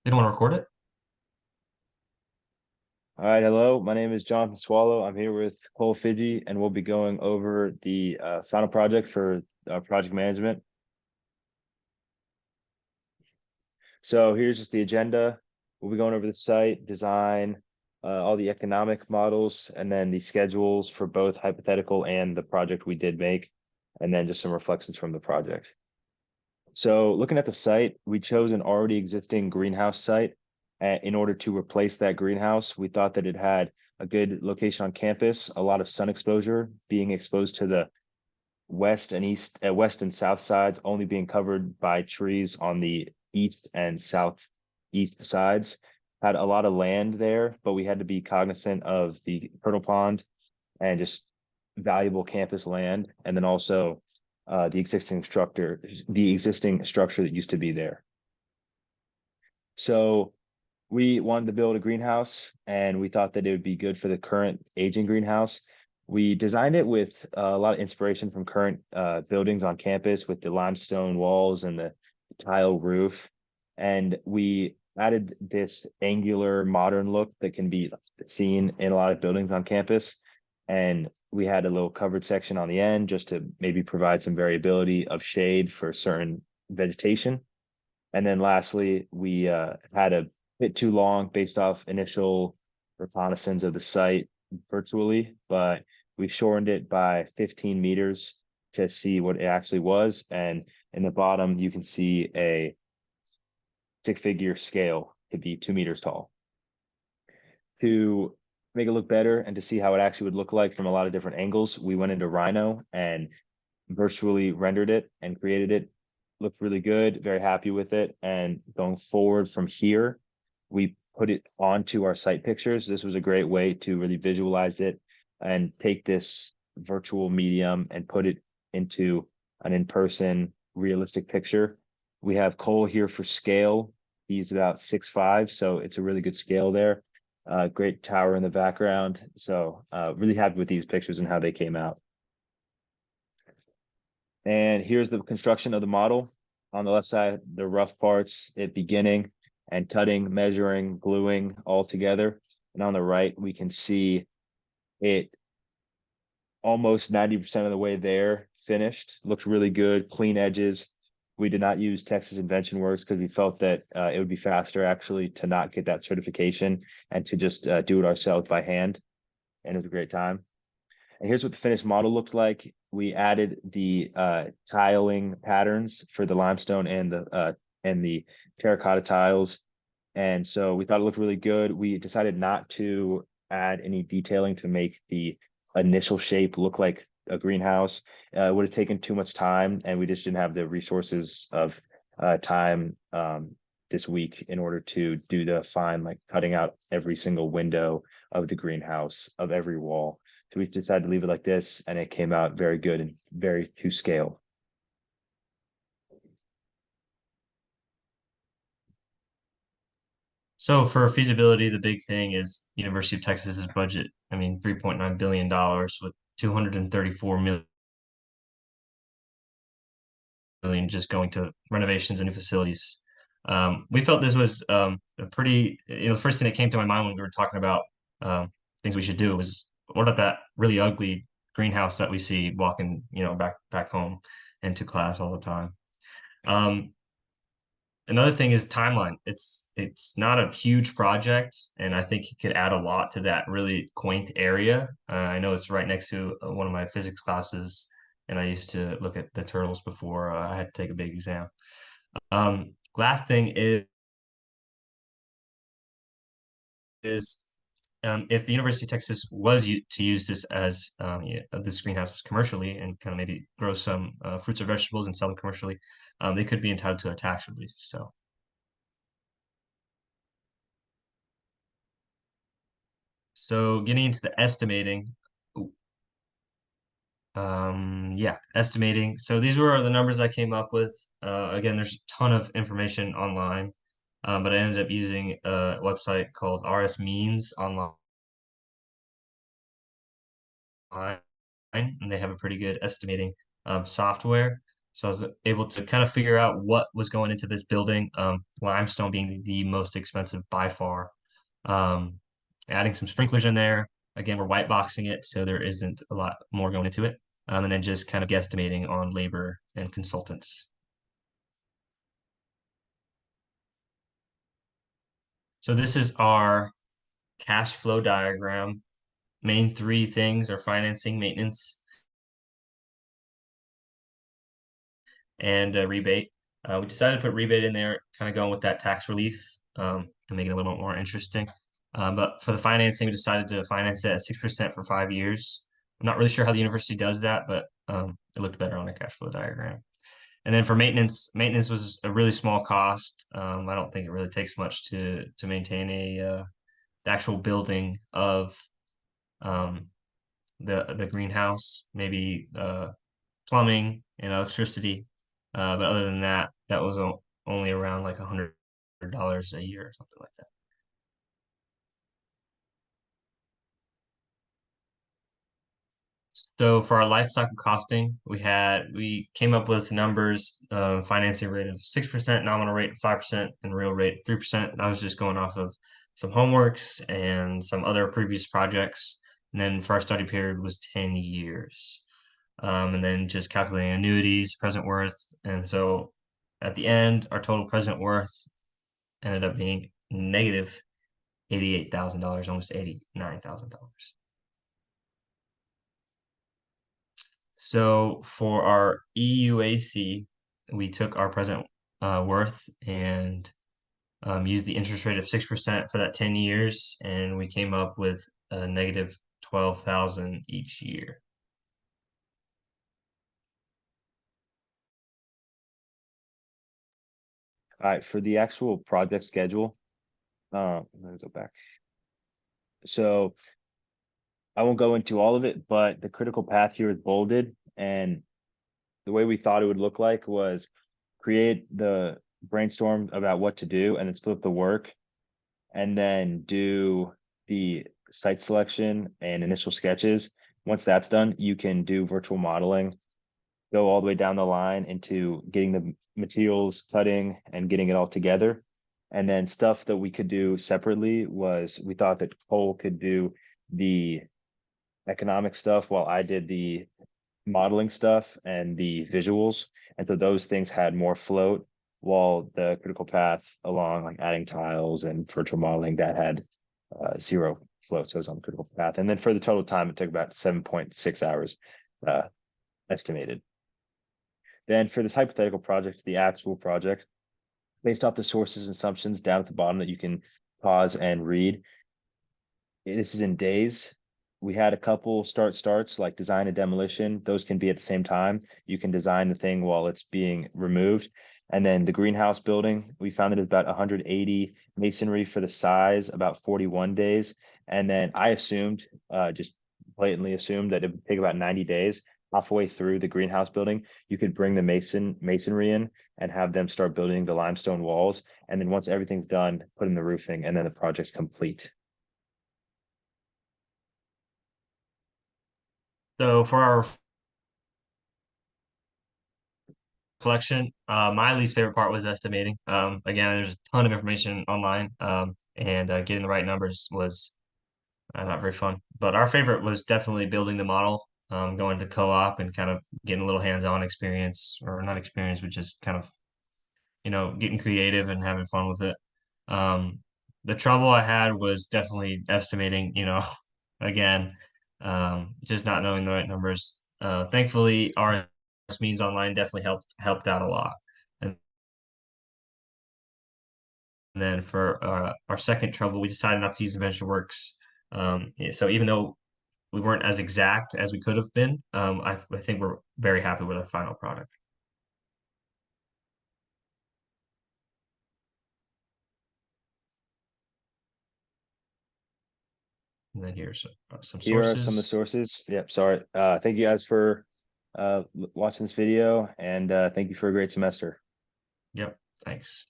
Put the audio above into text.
You don't want to record it? All right, hello. My name is Jonathan Swallow. I'm here with Cole Fidgy, and we'll be going over the final project for project management. So here's just the agenda. We'll be going over the site, design, all the economic models, and then the schedules for both hypothetical and the project we did make, and then just some reflections from the project. So looking at the site, we chose an already existing greenhouse site. In order to replace that greenhouse, we thought that it had a good location on campus, a lot of sun exposure, being exposed to the west and south sides, only being covered by trees on the east and southeast sides. Had a lot of land there, but we had to be cognizant of the Turtle Pond and just valuable campus land, and then also the existing structure that used to be there. So we wanted to build a greenhouse, and we thought that it would be good for the current aging greenhouse. We designed it with a lot of inspiration from current buildings on campus with the limestone walls and the tile roof. And we added this angular modern look that can be seen in a lot of buildings on campus. And we had a little covered section on the end just to maybe provide some variability of shade for certain vegetation. And then lastly, we had a bit too long based off initial reconnaissance of the site virtually, but we shortened it by 15 meters to see what it actually was. And in the bottom, you can see a stick-figure scale to be 2 meters tall. To make it look better and to see how it actually would look like from a lot of different angles, we went into Rhino and virtually rendered it and created it. Looked really good, very happy with it. And going forward from here, we put it onto our site pictures. This was a great way to really visualize it and take this virtual medium and put it into an in-person realistic picture. We have Cole here for scale. He's about 6'5", so it's a really good scale there. Great tower in the background. So really happy with these pictures and how they came out. And here's the construction of the model. On the left side, the rough parts, it beginning and cutting, measuring, gluing all together. And on the right, we can see it almost 90% of the way there, finished. Looks really good, clean edges. We did not use Texas Invention Works because we felt that it would be faster actually to not get that certification and to just do it ourselves by hand. And it was a great time. And here's what the finished model looked like. We added the tiling patterns for the limestone and the terracotta tiles. And so we thought it looked really good. We decided not to add any detailing to make the initial shape look like a greenhouse. It would have taken too much time, and we just didn't have the resources of time this week in order to do the fine, like cutting out every single window of the greenhouse, of every wall. So we decided to leave it like this, and it came out very good and very to scale. So for feasibility, the big thing is University of Texas's budget. I mean, $3.9 billion with 234 million just going to renovations and new facilities. We felt this was a pretty, the first thing that came to my mind when we were talking about things we should do was what about that really ugly greenhouse that we see walking, back home and to class all the time. Um, Another thing is timeline. It's not a huge project, and I think it could add a lot to that really quaint area. I know it's right next to one of my physics classes, and I used to look at the turtles before I had to take a big exam. Last thing is if the University of Texas was to use this as this greenhouse commercially and kind of maybe grow some fruits or vegetables and sell them commercially, they could be entitled to a tax relief. So getting into the estimating, yeah, estimating. So these were the numbers I came up with. Again, there's a ton of information online, but I ended up using a website called RS Means online, and they have a pretty good estimating software. So I was able to kind of figure out what was going into this building, limestone being the most expensive by far. Um, Adding some sprinklers in there. Again, we're white boxing it, so there isn't a lot more going into it. And then just kind of guesstimating on labor and consultants. So this is our cash flow diagram. Main three things are financing, maintenance, and rebate. We decided to put rebate in there, kind of going with that tax relief and making it a little bit more interesting. But for the financing, we decided to finance it at 6% for 5 years. I'm not really sure how the university does that, but it looked better on a cash flow diagram. And then for maintenance, maintenance was a really small cost. I don't think it really takes much to maintain the actual building of um, the greenhouse, maybe plumbing and electricity. But other than that, that was only around like $100 a year or something like that. So for our life cycle costing, we came up with numbers, financing rate of 6%, nominal rate of 5%, and real rate of 3%. I was just going off of some homeworks and some other previous projects. And then for our study period was 10 years. And then just calculating annuities, present worth. And so at the end, our total present worth ended up being negative $88,000, almost $89,000. So for our EUAC, we took our present worth and used the interest rate of 6% for that 10 years, and we came up with a negative 12,000 each year. All right, for the actual project schedule, let me go back. So I won't go into all of it, but the critical path here is bolded, and the way we thought it would look like was create the brainstorm about what to do and then split the work and then do the site selection and initial sketches. Once that's done, you can do virtual modeling, go all the way down the line into getting the materials, cutting, and getting it all together. And then stuff that we could do separately was we thought that Cole could do the economic stuff while I did the modeling stuff and the visuals. And so those things had more float, while the critical path along like adding tiles and virtual modeling that had zero float. So it was on the critical path. And then for the total time, it took about 7.6 hours estimated. Then for this hypothetical project, the actual project, based off the sources and assumptions down at the bottom that you can pause and read. This is in days. We had a couple starts like design and demolition. Those can be at the same time. You can design the thing while it's being removed. And then the greenhouse building, we found it at about 180 masonry for the size, about 41 days. And then I assumed, just blatantly assumed that it would take about 90 days. Halfway through the greenhouse building, you could bring the masonry in and have them start building the limestone walls. And then once everything's done, put in the roofing, and then the project's complete. So for our reflection, my least favorite part was estimating. Again, there's a ton of information online, and getting the right numbers was not very fun. But our favorite was definitely building the model, going to co-op and kind of getting a little hands-on experience, or not experience, but just kind of, getting creative and having fun with it. Um, the trouble I had was definitely estimating, again, just not knowing the right numbers. Thankfully, our means online definitely helped out a lot. And then for our second trouble, we decided not to use InventionWorks. So even though we weren't as exact as we could have been, I think we're very happy with our final product. And then here's some Here are some of the sources. sources. Yep, sorry. Thank you guys for watching this video, and thank you for a great semester. Yep, thanks.